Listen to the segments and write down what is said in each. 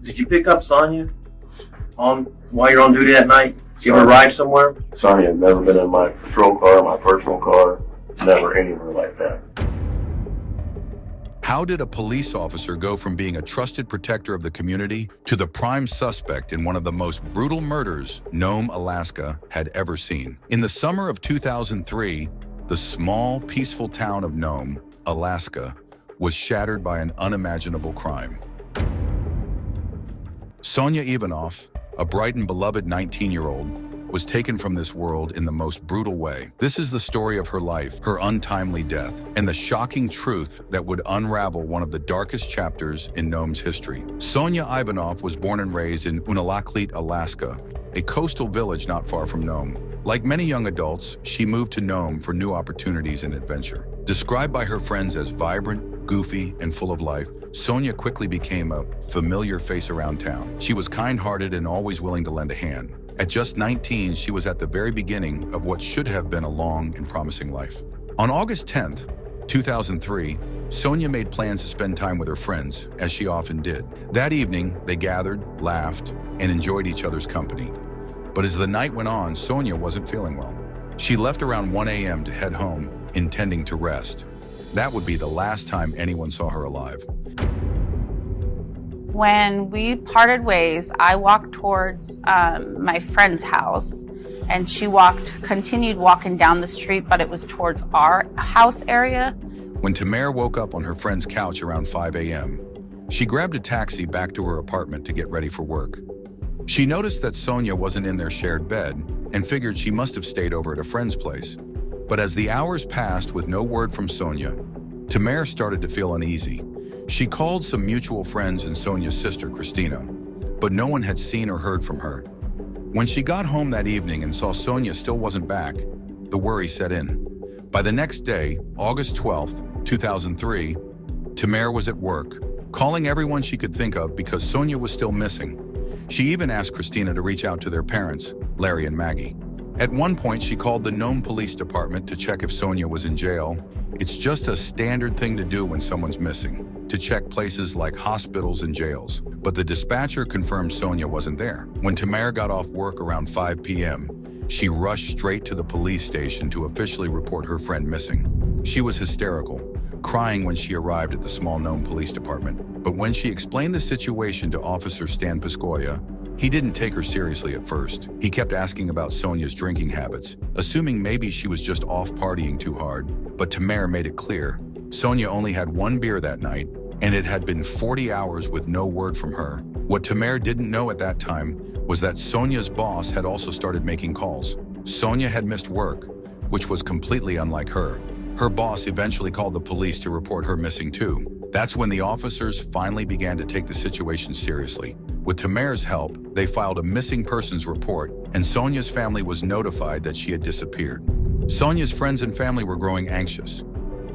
Did you pick up Sonya while you're on duty that night? Give her a ride somewhere? Sonya had never been in my patrol car, my personal car, never anywhere like that. How did a police officer go from being a trusted protector of the community to the prime suspect in one of the most brutal murders Nome, Alaska had ever seen? In the summer of 2003, the small, peaceful town of Nome, Alaska, was shattered by an unimaginable crime. Sonya Ivanoff, a bright and beloved 19-year-old, was taken from this world in the most brutal way. This is the story of her life, her untimely death, and the shocking truth that would unravel one of the darkest chapters in Nome's history. Sonya Ivanoff was born and raised in Unalakleet, Alaska, a coastal village not far from Nome. Like many young adults, she moved to Nome for new opportunities and adventure. Described by her friends as vibrant, goofy, and full of life, Sonya quickly became a familiar face around town. She was kind-hearted and always willing to lend a hand. At just 19, she was at the very beginning of what should have been a long and promising life. On August 10th, 2003, Sonya made plans to spend time with her friends, as she often did. That evening, they gathered, laughed, and enjoyed each other's company. But as the night went on, Sonya wasn't feeling well. She left around 1 a.m. to head home, intending to rest. That would be the last time anyone saw her alive. When we parted ways, I walked towards my friend's house, and she continued walking down the street, but it was towards our house area. When Tamara woke up on her friend's couch around 5 a.m., she grabbed a taxi back to her apartment to get ready for work. She noticed that Sonya wasn't in their shared bed and figured she must have stayed over at a friend's place. But as the hours passed with no word from Sonya, Tamara started to feel uneasy. She called some mutual friends and Sonya's sister, Christina, but no one had seen or heard from her. When she got home that evening and saw Sonya still wasn't back, the worry set in. By the next day, August 12th, 2003, Tamara was at work, calling everyone she could think of because Sonya was still missing. She even asked Christina to reach out to their parents, Larry and Maggie. At one point, she called the Nome Police Department to check if Sonya was in jail. It's just a standard thing to do when someone's missing, to check places like hospitals and jails. But the dispatcher confirmed Sonya wasn't there. When Tamara got off work around 5 p.m., she rushed straight to the police station to officially report her friend missing. She was hysterical, crying when she arrived at the small Nome Police Department. But when she explained the situation to Officer Stan Piscoya, he didn't take her seriously at first. He kept asking about Sonya's drinking habits, assuming maybe she was just off partying too hard. But Tamara made it clear, Sonya only had one beer that night, and it had been 40 hours with no word from her. What Tamara didn't know at that time was that Sonya's boss had also started making calls. Sonya had missed work, which was completely unlike her. Her boss eventually called the police to report her missing too. That's when the officers finally began to take the situation seriously. With Tamara's help, they filed a missing persons report, and Sonya's family was notified that she had disappeared. Sonya's friends and family were growing anxious.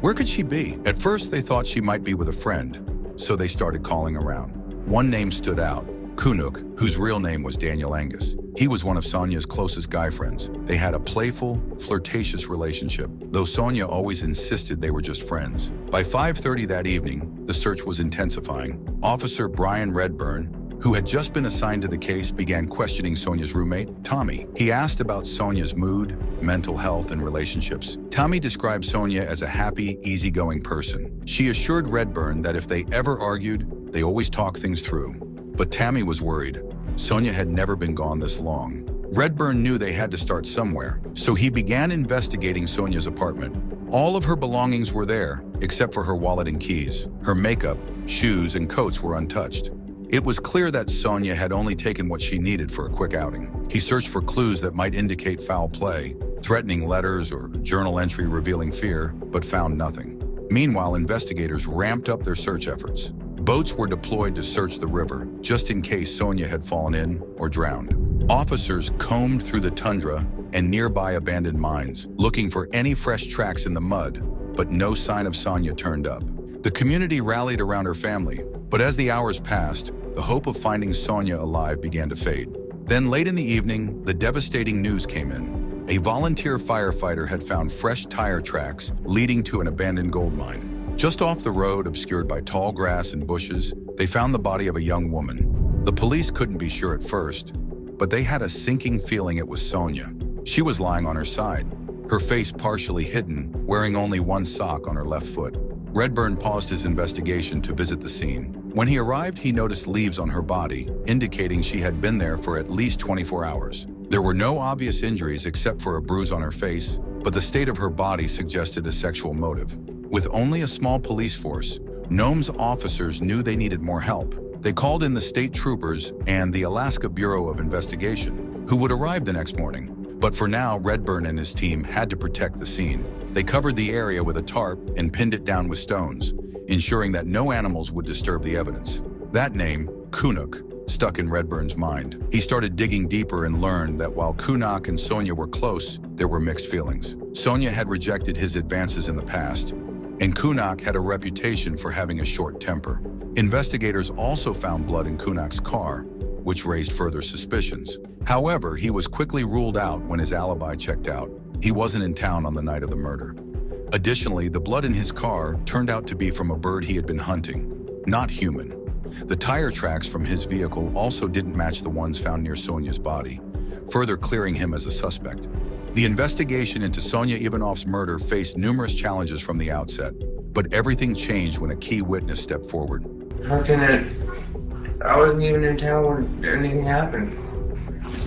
Where could she be? At first, they thought she might be with a friend, so they started calling around. One name stood out, Kunuk, whose real name was Daniel Angus. He was one of Sonya's closest guy friends. They had a playful, flirtatious relationship, though Sonya always insisted they were just friends. By 5:30 that evening, the search was intensifying. Officer Brian Redburn, who had just been assigned to the case, began questioning Sonya's roommate, Tommy. He asked about Sonya's mood, mental health, and relationships. Tommy described Sonya as a happy, easygoing person. She assured Redburn that if they ever argued, they always talked things through. But Tammy was worried. Sonya had never been gone this long. Redburn knew they had to start somewhere, so he began investigating Sonya's apartment. All of her belongings were there, except for her wallet and keys. Her makeup, shoes, and coats were untouched. It was clear that Sonya had only taken what she needed for a quick outing. He searched for clues that might indicate foul play, threatening letters or a journal entry revealing fear, but found nothing. Meanwhile, investigators ramped up their search efforts. Boats were deployed to search the river, just in case Sonya had fallen in or drowned. Officers combed through the tundra and nearby abandoned mines, looking for any fresh tracks in the mud, but no sign of Sonya turned up. The community rallied around her family, but as the hours passed, the hope of finding Sonya alive began to fade. Then late in the evening, the devastating news came in. A volunteer firefighter had found fresh tire tracks leading to an abandoned gold mine. Just off the road, obscured by tall grass and bushes, they found the body of a young woman. The police couldn't be sure at first, but they had a sinking feeling it was Sonya. She was lying on her side, her face partially hidden, wearing only one sock on her left foot. Redburn paused his investigation to visit the scene. When he arrived, he noticed leaves on her body, indicating she had been there for at least 24 hours. There were no obvious injuries except for a bruise on her face, but the state of her body suggested a sexual motive. With only a small police force, Nome's officers knew they needed more help. They called in the state troopers and the Alaska Bureau of Investigation, who would arrive the next morning. But for now, Redburn and his team had to protect the scene. They covered the area with a tarp and pinned it down with stones, ensuring that no animals would disturb the evidence. That name, Kunuk, stuck in Redburn's mind. He started digging deeper and learned that while Kunuk and Sonya were close, there were mixed feelings. Sonya had rejected his advances in the past, and Kunuk had a reputation for having a short temper. Investigators also found blood in Kunuk's car, which raised further suspicions. However, he was quickly ruled out when his alibi checked out. He wasn't in town on the night of the murder. Additionally, the blood in his car turned out to be from a bird he had been hunting, not human. The tire tracks from his vehicle also didn't match the ones found near Sonya's body, further clearing him as a suspect. The investigation into Sonya Ivanoff's murder faced numerous challenges from the outset, but everything changed when a key witness stepped forward. How can it? I wasn't even in town when anything happened.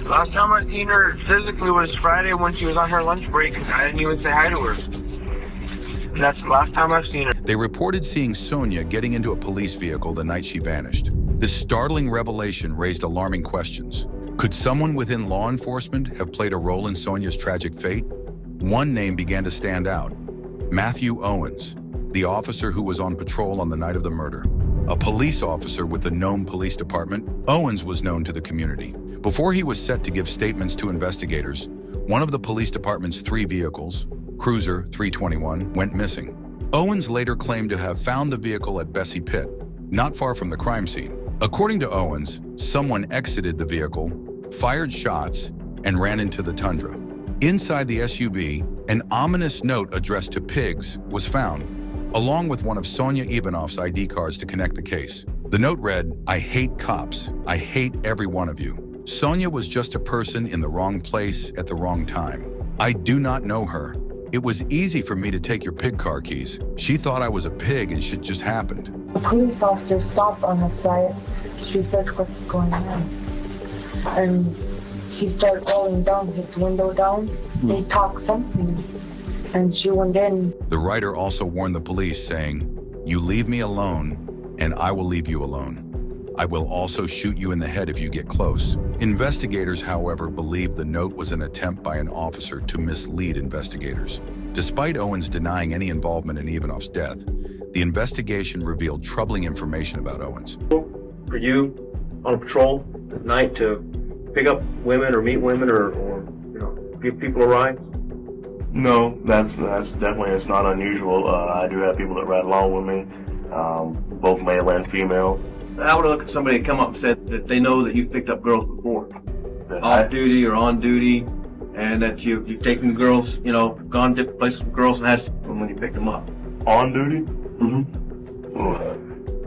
Last time I seen her physically was Friday when she was on her lunch break, and I didn't even say hi to her. That's the last time I've seen her. They reported seeing Sonya getting into a police vehicle the night she vanished. This startling revelation raised alarming questions. Could someone within law enforcement have played a role in Sonya's tragic fate? One name began to stand out: Matthew Owens, the officer who was on patrol on the night of the murder. A police officer with the Nome Police Department, Owens was known to the community. Before he was set to give statements to investigators, one of the police department's 3 vehicles, Cruiser 321, went missing. Owens later claimed to have found the vehicle at Bessie Pit, not far from the crime scene. According to Owens, someone exited the vehicle, fired shots, and ran into the tundra. Inside the SUV, an ominous note addressed to pigs was found, along with one of Sonya Ivanoff's ID cards to connect the case. The note read, "I hate cops. I hate every one of you. Sonya was just a person in the wrong place at the wrong time. I do not know her. It was easy for me to take your pig car keys. She thought I was a pig and shit just happened." The police officer stopped on the side. She said, "What's going on?" And he started rolling down his window down. They talked something, and she went in. The writer also warned the police, saying, "You leave me alone, and I will leave you alone. I will also shoot you in the head if you get close." Investigators, however, believed the note was an attempt by an officer to mislead investigators. Despite Owens denying any involvement in Ivanoff's death, the investigation revealed troubling information about Owens. For you on a patrol at night to pick up women or meet women or give people a ride? No, that's definitely, it's not unusual. I do have people that ride along with me, both male and female. How would I look at somebody that come up and said that they know that you've picked up girls before, off duty or on duty, and that you've taken girls, gone to different places with girls and had them when you picked them up? On duty?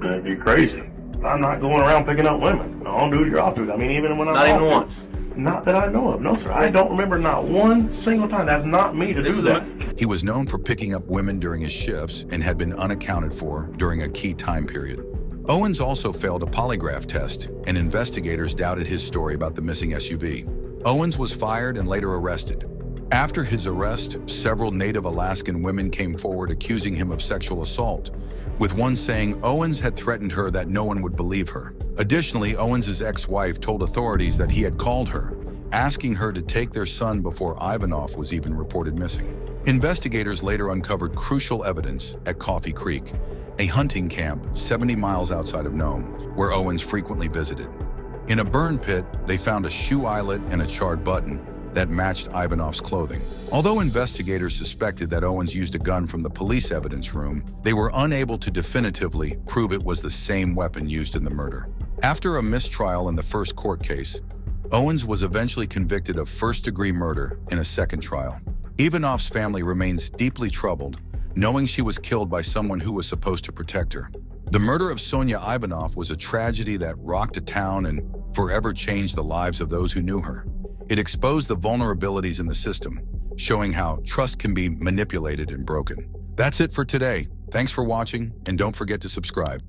That'd be crazy. I'm not going around picking up women. On duty or off duty. I mean, even when I'm Not even off once? duty. Not that I know of. No, sir. I don't remember not one single time. That's not me to do that. He was known for picking up women during his shifts and had been unaccounted for during a key time period. Owens also failed a polygraph test, and investigators doubted his story about the missing SUV. Owens was fired and later arrested. After his arrest, several Native Alaskan women came forward accusing him of sexual assault, with one saying Owens had threatened her that no one would believe her. Additionally, Owens' ex-wife told authorities that he had called her, asking her to take their son before Ivanoff was even reported missing. Investigators later uncovered crucial evidence at Coffee Creek, a hunting camp 70 miles outside of Nome, where Owens frequently visited. In a burn pit, they found a shoe eyelet and a charred button that matched Ivanoff's clothing. Although investigators suspected that Owens used a gun from the police evidence room, they were unable to definitively prove it was the same weapon used in the murder. After a mistrial in the first court case, Owens was eventually convicted of first-degree murder in a second trial. Ivanoff's family remains deeply troubled, knowing she was killed by someone who was supposed to protect her. The murder of Sonya Ivanoff was a tragedy that rocked a town and forever changed the lives of those who knew her. It exposed the vulnerabilities in the system, showing how trust can be manipulated and broken. That's it for today. Thanks for watching, and don't forget to subscribe.